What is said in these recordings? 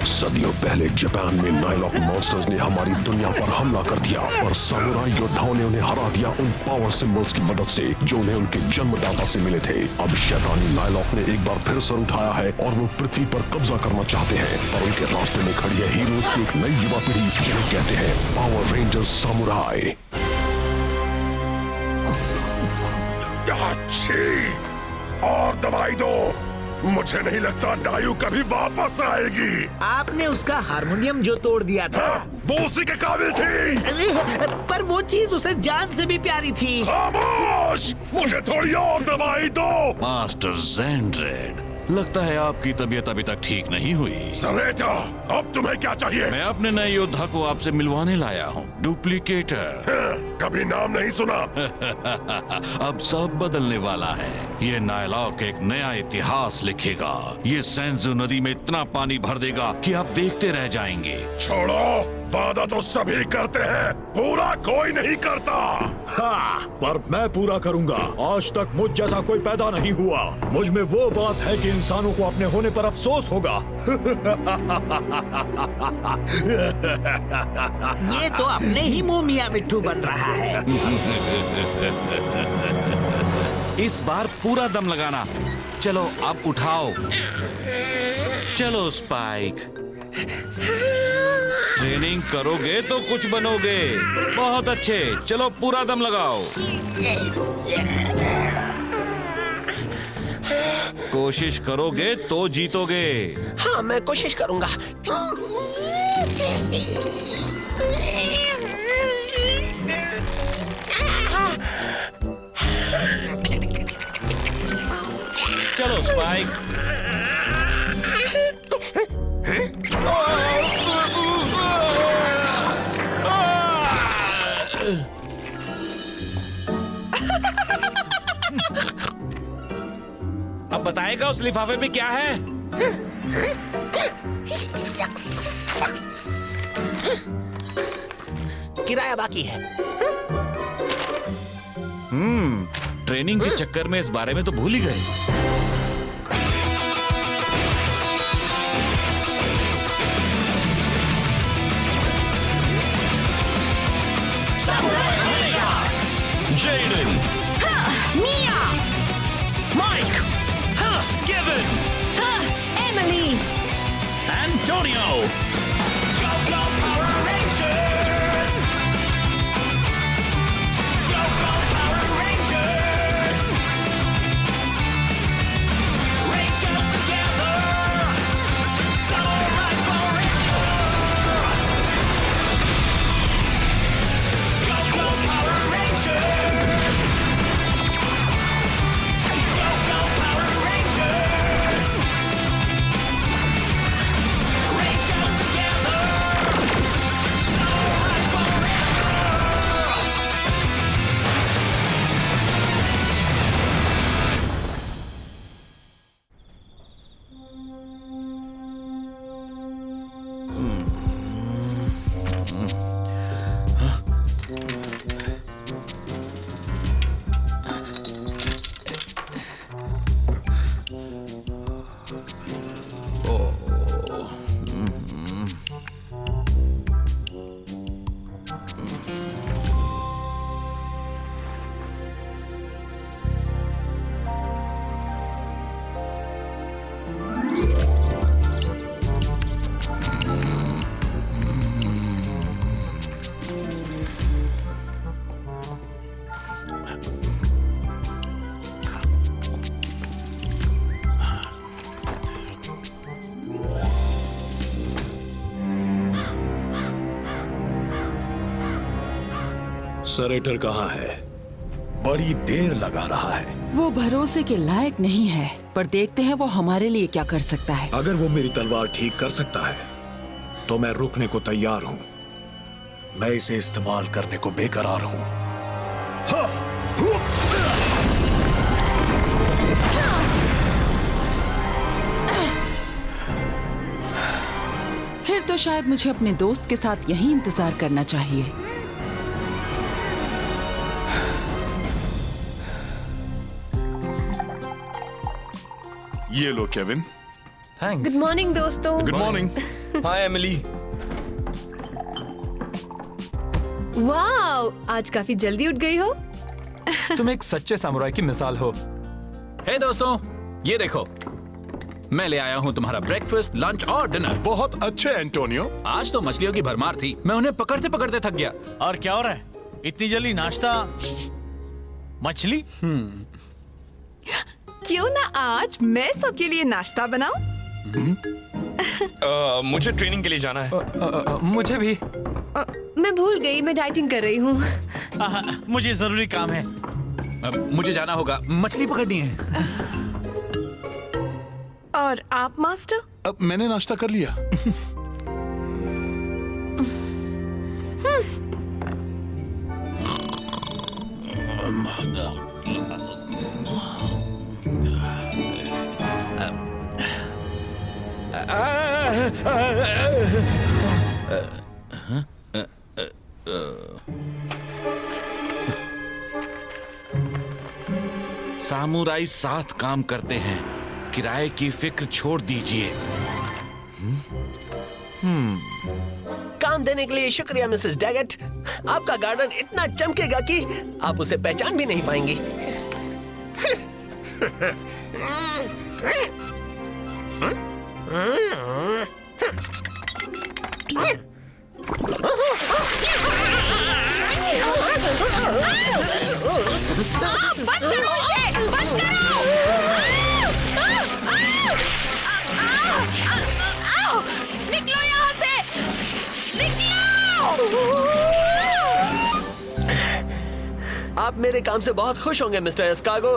सदियों पहले जापान में नाइलॉक मॉन्स्टर्स ने हमारी दुनिया पर हमला कर दिया और सामुराई योद्धाओं ने उन्हें हरा दिया उन पावर सिंबल्स की मदद से जो उन्हें उनके जन्मदाता से मिले थे। अब शैतानी नाइलॉक ने एक बार फिर सर उठाया है और वो पृथ्वी पर कब्जा करना चाहते हैं, पर उनके रास्ते में खड़ी है हीरोज की एक नई युवा पीढ़ी जिन्हें कहते हैं पावर रेंजर्स सामुराई। और दवाई दो, मुझे नहीं लगता डायू कभी वापस आएगी। आपने उसका हारमोनियम जो तोड़ दिया था वो उसी के काबिल थी। पर वो चीज उसे जान से भी प्यारी थी। खामोश, मुझे थोड़ी और दवाई दो। मास्टर ज़ेंड्रेड, लगता है आपकी तबीयत अभी तक ठीक नहीं हुई। सरेटा, अब तुम्हें क्या चाहिए? मैं अपने नए योद्धा को आपसे मिलवाने लाया हूँ, डुप्लीकेटर। कभी नाम नहीं सुना। अब सब बदलने वाला है। ये नाइलॉक एक नया इतिहास लिखेगा। ये सेंजू नदी में इतना पानी भर देगा कि आप देखते रह जाएंगे। छोड़ो, वादा तो सभी करते हैं, पूरा कोई नहीं करता। हाँ, पर मैं पूरा करूंगा। आज तक मुझ जैसा कोई पैदा नहीं हुआ। मुझ में वो बात है कि इंसानों को अपने होने पर अफसोस होगा। ये तो अपने ही मुंह मियां मिट्ठू बन रहा है। इस बार पूरा दम लगाना। चलो अब उठाओ। चलो स्पाइक, ट्रेनिंग करोगे तो कुछ बनोगे। बहुत अच्छे, चलो पूरा दम लगाओ। कोशिश करोगे तो जीतोगे। हाँ, मैं कोशिश करूंगा। चलो स्पाइक। अब बताएगा उस लिफाफे में क्या है? किराया बाकी है। ट्रेनिंग के चक्कर में इस बारे में तो भूल ही गए। Jaden, Mia, Mike, Kevin, Emily, Antonio. Go, go, Power Rangers! Go, go, Power Rangers! Rangers together! Samurai forever! Go, go, Power Rangers! Go, go, Power Rangers! Rangers together! Samurai forever! सरेटर कहाँ है? बड़ी देर लगा रहा है। वो भरोसे के लायक नहीं है, पर देखते हैं वो हमारे लिए क्या कर सकता है। अगर वो मेरी तलवार ठीक कर सकता है तो मैं रुकने को तैयार हूँ। मैं इसे इस्तेमाल करने को बेकरार हूँ। फिर तो शायद मुझे अपने दोस्त के साथ यहीं इंतजार करना चाहिए। ये लो केविन। थैंक्स। गुड मॉर्निंग दोस्तों। Good morning. Hi Emily. Wow, आज काफी जल्दी उठ गई हो। तुम एक सच्चे सामुराई की मिसाल हो। हे दोस्तों, ये देखो, मैं ले आया हूँ तुम्हारा ब्रेकफास्ट, लंच और डिनर। बहुत अच्छे एंटोनियो। आज तो मछलियों की भरमार थी, मैं उन्हें पकड़ते पकड़ते थक गया। और क्या हो रहा है? इतनी जल्दी नाश्ता? मछली? क्यों ना आज मैं सबके लिए नाश्ता बनाऊं? मुझे ट्रेनिंग के लिए जाना है। मुझे भी। मैं भूल गई, मैं डाइटिंग कर रही हूँ। मुझे जरूरी काम है। मुझे जाना होगा, मछली पकड़नी है। और आप मास्टर? अब मैंने नाश्ता कर लिया। सामुराई साथ काम करते हैं, किराए की फिक्र छोड़ दीजिए। काम देने के लिए शुक्रिया मिसेस डैगेट। आपका गार्डन इतना चमकेगा कि आप उसे पहचान भी नहीं पाएंगी। बंद करो इसे! बंद करो! निकलो यहाँ से! निकलो! आप मेरे काम से बहुत खुश होंगे मिस्टर एस्कार्गो।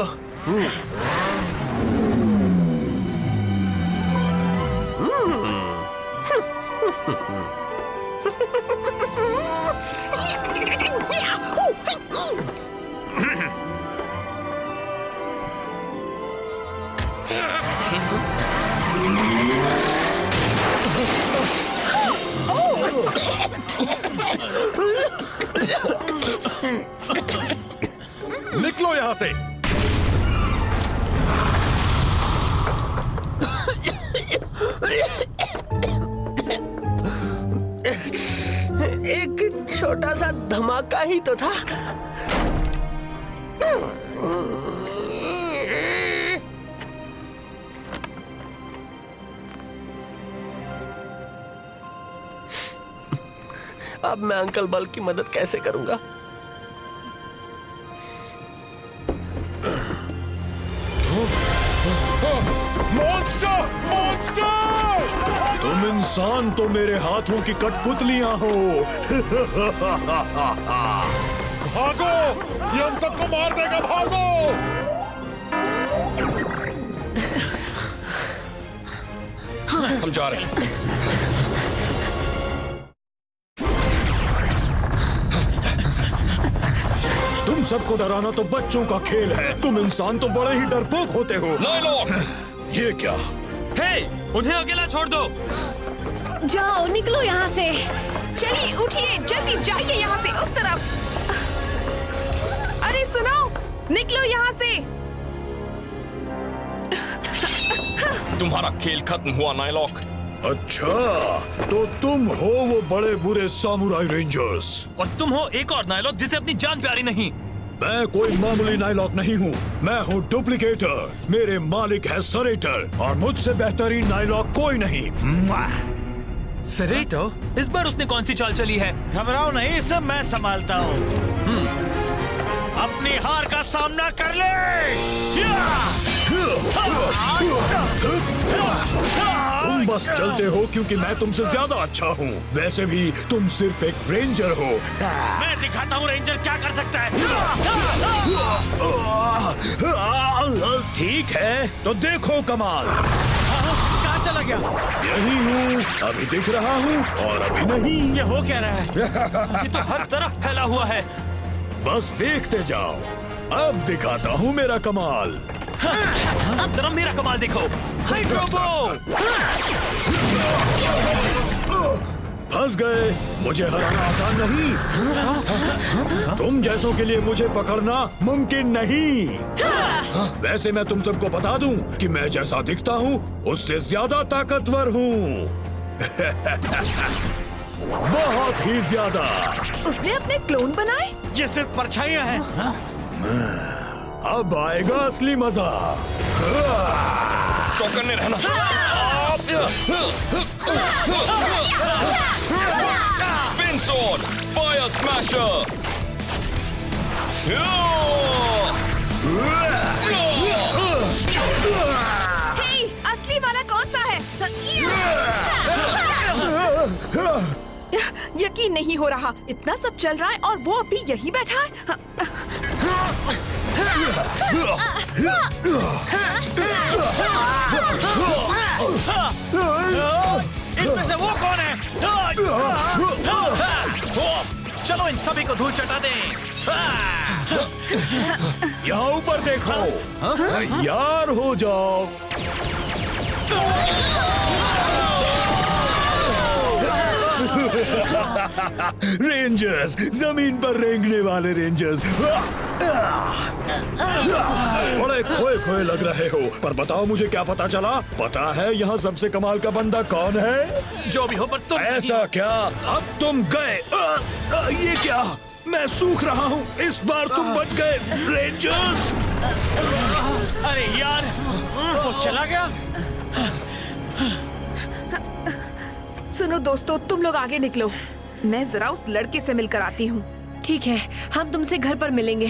निकलो यहां से। एक छोटा सा धमाका ही तो था। अब मैं अंकल बल की मदद कैसे करूंगा? मॉन्स्टर! मॉन्स्टर! तुम इंसान तो मेरे हाथों की कठपुतलियां हो। भागो! ये हम सबको मार देगा, भागो! हम जा रहे हैं। तुम सबको डराना तो बच्चों का खेल है। तुम इंसान तो बड़े ही डरपोक होते हो। नायलॉक! ये क्या? हे, उन्हें अकेला छोड़ दो। जाओ, निकलो यहाँ से। चलिए, उठिए, जल्दी जाइए यहाँ से, उस तरफ। अरे सुनो, निकलो यहाँ से। तुम्हारा खेल खत्म हुआ नायलॉक। अच्छा, तो तुम हो वो बड़े बुरे सामुराई रेंजर्स। और तुम हो एक और नायलॉक जिसे अपनी जान प्यारी नहीं। मैं कोई मामूली नायलॉक नहीं हूँ। मैं हूँ डुप्लीकेटर। मेरे मालिक है सरेटर और मुझसे बेहतरीन नायलॉक कोई नहीं। सरेटो, इस बार उसने कौन सी चाल चली है? घबराओ नहीं, सब मैं संभालता हूँ। अपनी हार का सामना कर ले। तुम बस चलते हो क्योंकि मैं तुमसे ज्यादा अच्छा हूँ। वैसे भी तुम सिर्फ एक रेंजर हो। मैं दिखाता हूँ रेंजर क्या कर सकता है। ठीक है, तो देखो कमाल। कहाँ चला गया? यही हूँ, अभी दिख रहा हूँ और अभी नहीं। ये हो क्या रहा है? ये तो हर तरफ फैला हुआ है। बस देखते जाओ, अब दिखाता हूँ मेरा कमाल। अब जरा मेरा कमाल देखो। हाइड्रोबो! फंस गए। मुझे हराना आसान नहीं। तुम जैसों के लिए मुझे पकड़ना मुमकिन नहीं। वैसे मैं तुम सबको बता दूं कि मैं जैसा दिखता हूँ उससे ज्यादा ताकतवर हूँ। बहुत ही ज्यादा। उसने अपने क्लोन बनाए? ये सिर्फ परछाइयां हैं। अब आएगा असली मजा। चौकन्ने रहना। Spin sword, fire smasher. Hey, असली वाला कौन सा है? यकीन नहीं हो रहा, इतना सब चल रहा है और वो अभी यही बैठा है। इनमें से वो कौन है? चलो इन सभी को धूल चटा दें। यहाँ ऊपर देखो। तैयार हो जाओ। रेंजर्स, जमीन पर रेंगने वाले रेंजर्स। बड़े खोए खोए लग रहे हो, पर बताओ मुझे क्या पता चला? पता है यहाँ सबसे कमाल का बंदा कौन है? जो भी हो, पर तुम ऐसा क्या? अब तुम गए। ये क्या? मैं सूख रहा हूँ। इस बार तुम बच गए रेंजर्स। अरे यार, वो चला गया। सुनो दोस्तों, तुम लोग आगे निकलो। मैं जरा उस लड़के से मिलकर आती हूँ। ठीक है, हम तुमसे घर पर मिलेंगे।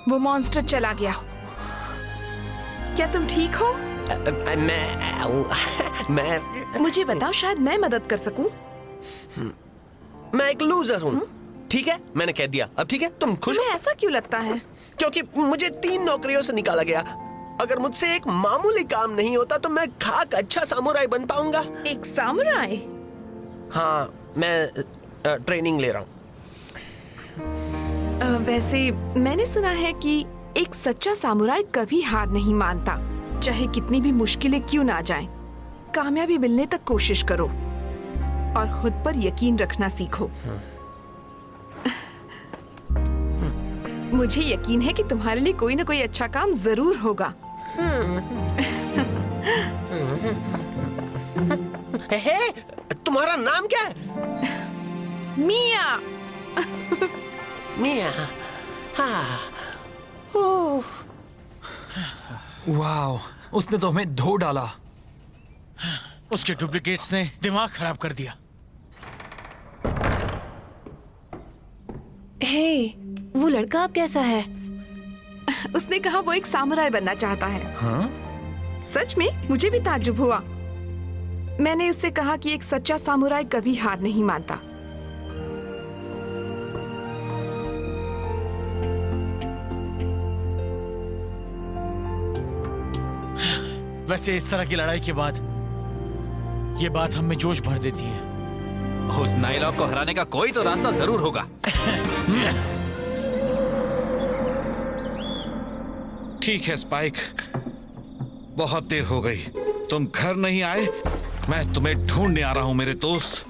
वो मॉन्स्टर चला गया। क्या तुम ठीक हो? मैं मुझे बताओ, शायद मैं मदद कर सकूं। मैं एक लूजर हूँ। ठीक है, मैंने कह दिया। अब ठीक है, तुम खुश? तुम्हें ऐसा क्यों लगता है? क्योंकि मुझे 3 नौकरियों से निकाला गया। अगर मुझसे एक मामूली काम नहीं होता तो मैं खाक अच्छा सामुराई बन पाऊंगा। एक सामुराई? हाँ, मैं ट्रेनिंग ले रहा हूँ। वैसे मैंने सुना है कि एक सच्चा सामुराई कभी हार नहीं मानता, चाहे कितनी भी मुश्किलें क्यों ना जाएं। कामयाबी मिलने तक कोशिश करो और खुद पर यकीन रखना सीखो। मुझे यकीन है कि तुम्हारे लिए कोई ना कोई अच्छा काम जरूर होगा। हे, तुम्हारा नाम क्या है? मिया। मिया। हाँ। वाह, उसने तो हमें धो डाला। उसके डुप्लीकेट्स ने दिमाग खराब कर दिया। हे, वो लड़का अब कैसा है? उसने कहा वो एक सामुराई बनना चाहता है। हाँ? सच में मुझे भी ताज्जुब हुआ। मैंने उससे कहा कि एक सच्चा सामुराई कभी हार नहीं मानता। वैसे इस तरह की लड़ाई के बाद ये बात हम में जोश भर देती है। उस नाइलॉक को हराने का कोई तो रास्ता जरूर होगा। ठीक है स्पाइक, बहुत देर हो गई। तुम घर नहीं आए, मैं तुम्हें ढूंढने आ रहा हूं मेरे दोस्त।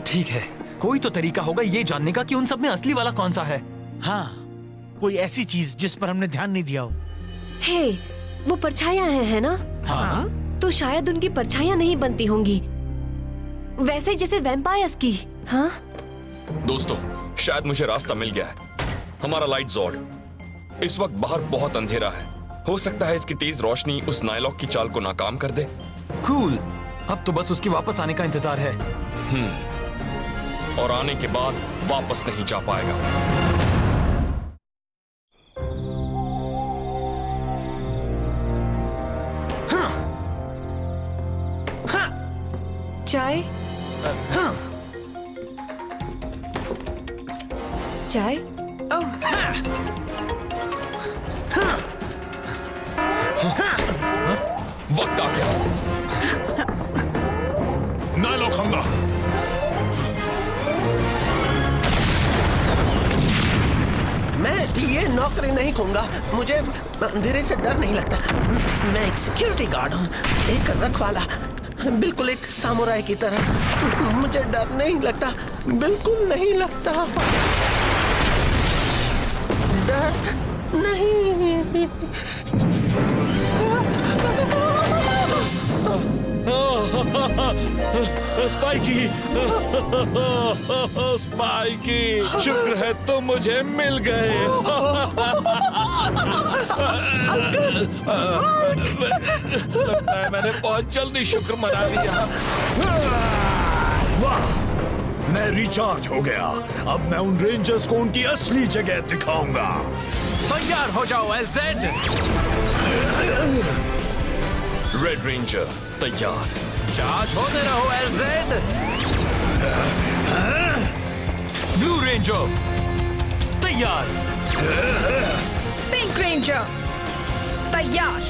ठीक है, कोई तो तरीका होगा ये जानने का कि उन सब में असली वाला कौन सा है। हाँ, कोई ऐसी चीज जिस पर हमने ध्यान नहीं दिया हो। हे, वो परछाइयां हैं, है ना? हाँ? तो शायद उनकी परछाइयां नहीं बनती होंगी, वैसे जैसे वैम्पायर्स की। हाँ? दोस्तों, शायद मुझे रास्ता मिल गया है। हमारा लाइट जॉर्ड। इस वक्त बाहर बहुत अंधेरा है। हो सकता है इसकी तेज रोशनी उस नाइलॉक की चाल को नाकाम कर दे। कूल, अब तो बस उसके वापस आने का इंतजार है। और आने के बाद वापस नहीं जा पाएगा। चाय? चाय? वक्त आ गया। नायलॉक हमला। मैं ये नौकरी नहीं खूंगा। मुझे अंधेरे से डर नहीं लगता। मैं एक सिक्योरिटी गार्ड हूँ, एक रखवाला, बिल्कुल एक सामुराई की तरह। मुझे डर नहीं लगता, बिल्कुल नहीं लगता। डर नहीं। स्पाइकी, स्पाइकी, शुक्र है तुम मुझे मिल गए। लगता है मैंने बहुत जल्दी शुक्र मना लिया। वाह, मैं रिचार्ज हो गया। अब मैं उन रेंजर्स को उनकी असली जगह दिखाऊंगा। तैयार हो जाओ एलजेड। रेड रेंजर तैयार। चार्ज होते रहो एलजेड। ब्लू रेंजर तैयार। पिंक रेंजर तैयार।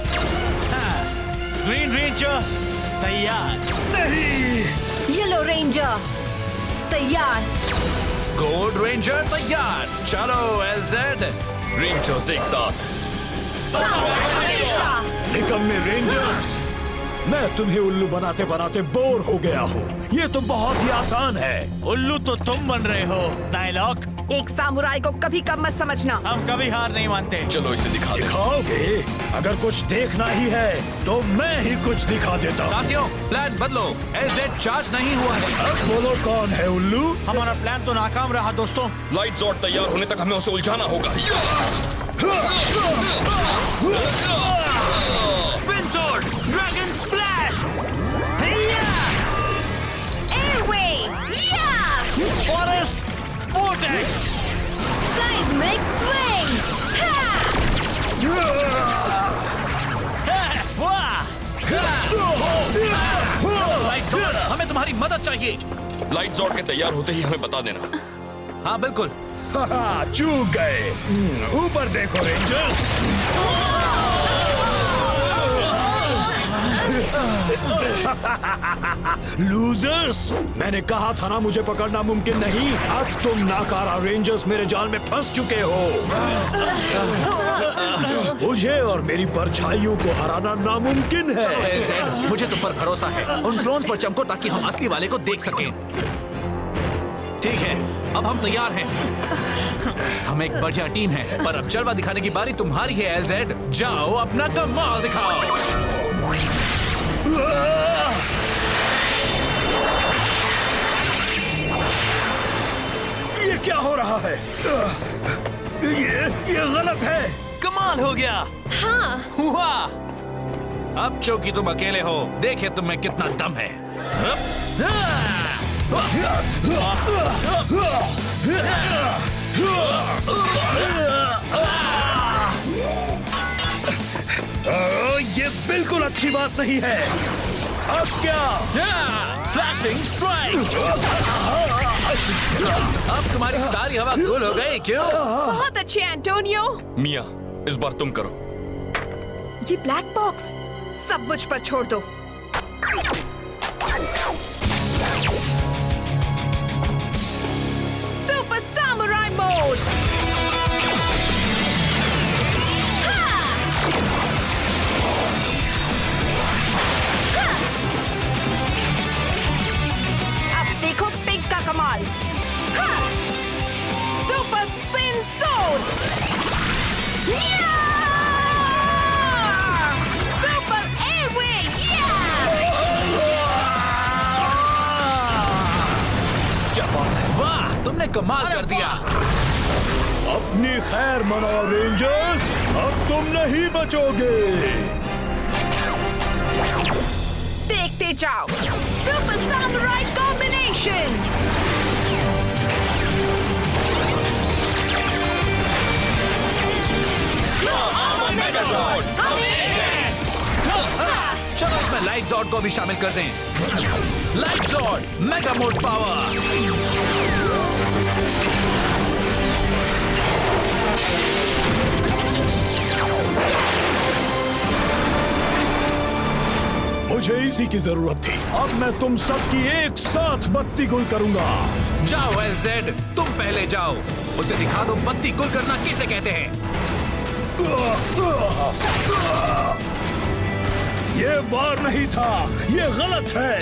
ग्रीन रेंजर तैयार। नहीं। येलो रेंजर तैयार। गोल्ड रेंजर तैयार। चलो एलजेड। रेंजर्स एक साथ। हमेशा। निकम्मे रेंजर्स, मैं तुम्हें उल्लू बनाते बनाते बोर हो गया हूँ। ये तो बहुत ही आसान है। उल्लू तो तुम बन रहे हो नायलॉक। एक सामुराई को कभी कम मत समझना। हम कभी हार नहीं मानते। चलो इसे दिखा दे। दिखाओगे? अगर कुछ देखना ही है तो मैं ही कुछ दिखा देता हूँ। साथियों प्लान बदलो, एलजेड चार्ज नहीं हुआ है। अब बोलो कौन है उल्लू? हमारा प्लान तो नाकाम रहा दोस्तों। लाइट जॉर्ड तैयार होने तक हमें उसे उलझाना होगा। Spin sword, dragon splash, airway, forest vortex, seismic swing, light zord, हमें तुम्हारी मदद चाहिए। लाइट जॉर्ड के तैयार होते ही हमें बता देना। हाँ बिल्कुल। चूक गए। ऊपर देखो रेंजर्स। लूजर्स, मैंने कहा था ना मुझे पकड़ना मुमकिन नहीं। अब तुम नाकारा रेंजर्स मेरे जाल में फंस चुके हो। मुझे और मेरी परछाइयों को हराना नामुमकिन है। चलो एलजेड, मुझे तुम पर भरोसा है। उन ड्रोन्स पर चमको ताकि हम असली वाले को देख सकें। ठीक है, अब हम तैयार हैं। हम एक बढ़िया टीम है, पर अब जलवा दिखाने की बारी तुम्हारी है एलजेड। जाओ अपना कमाल दिखाओ। ये क्या हो रहा है? ये गलत है। कमाल हो गया। हाँ। हुआ। अब चौकी तुम अकेले हो, देखे तुम में कितना दम है। ये बिल्कुल अच्छी बात नहीं है। अब क्या? Flashing strike. अब तुम्हारी सारी हवा गुल हो गई क्यों? बहुत अच्छे एंटोनियो। मिया, इस बार तुम करो। ये ब्लैक बॉक्स सब मुझ पर छोड़ दो। Super samurai mode. अब देखो पिंक का कमाल। सुपर स्पिन सोड। Super airway. क्या बात है? वाह, तुमने कमाल कर दिया। अपनी खैर मनाओ रेंजर्स, अब तुम नहीं बचोगे। देखते जाओ। Super samurai combination. चलो इसमें लाइट जॉर्ड को भी शामिल कर दें। Light zord mega mode power. मुझे इसी की जरूरत थी। अब मैं तुम सबकी एक साथ बत्ती गुल करूंगा। जाओ एलजेड, तुम पहले जाओ, उसे दिखा दो बत्ती गुल करना किसे कहते हैं। ये वार नहीं था, ये गलत है।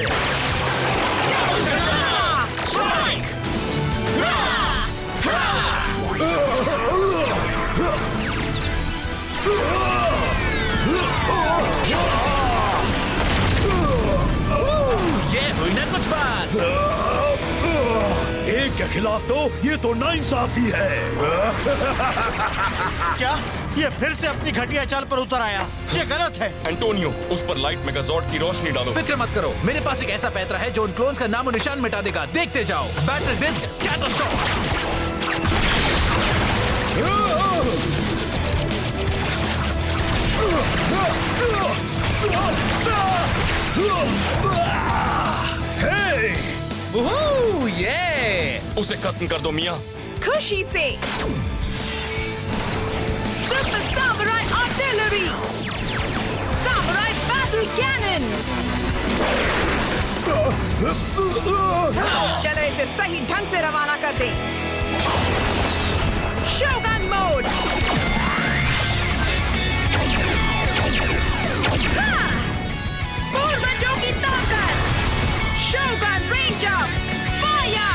ये हुई ना कुछ बात। एक के खिलाफ तो ये तो नाइंसाफी है। क्या ये फिर से अपनी घटिया चाल पर उतर आया? ये गलत है। एंटोनियो, उस पर लाइट मेगाजॉर्ड की रोशनी डालो। फिक्र मत करो, मेरे पास एक ऐसा पैतरा है जो उन क्लोन्स का नामो निशान मिटा देगा। देखते जाओ। Battle disc scatter shot. ये उसे खत्म कर दो मिया। खुशी से super samurai artillery, samurai battle cannon. चलो इसे सही ढंग से रवाना कर दें। Shogun mode. पूर्वजों की ताकत। Shogun ranger fire.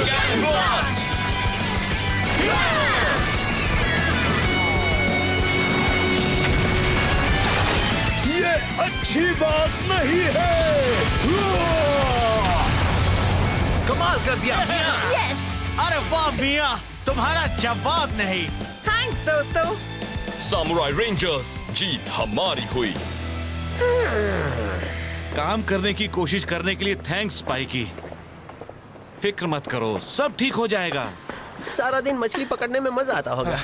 Cannon blast! ये अच्छी बात नहीं है। कमाल कर दिया मिया। यस। अरे वाह मिया, तुम्हारा जवाब नहीं। थैंक्स दोस्तों। सामुराई रेंजर्स, जीत हमारी हुई। काम करने की कोशिश करने के लिए थैंक्स स्पाइकी। फिक्र मत करो, सब ठीक हो जाएगा। सारा दिन मछली पकड़ने में मजा आता होगा।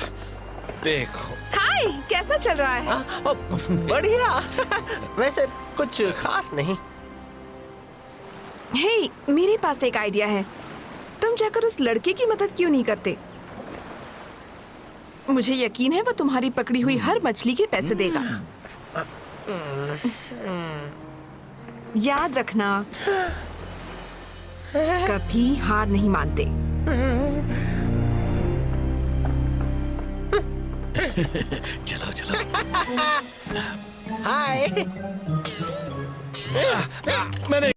देखो। हाय, कैसा चल रहा है? बढ़िया। वैसे कुछ खास नहीं। हे, मेरे पास एक आइडिया है। तुम जाकर उस लड़के की मदद क्यों नहीं करते? मुझे यकीन है वो तुम्हारी पकड़ी हुई हर मछली के पैसे देगा। याद रखना, कभी हार नहीं मानते। चलो चलो। हाय। मैंने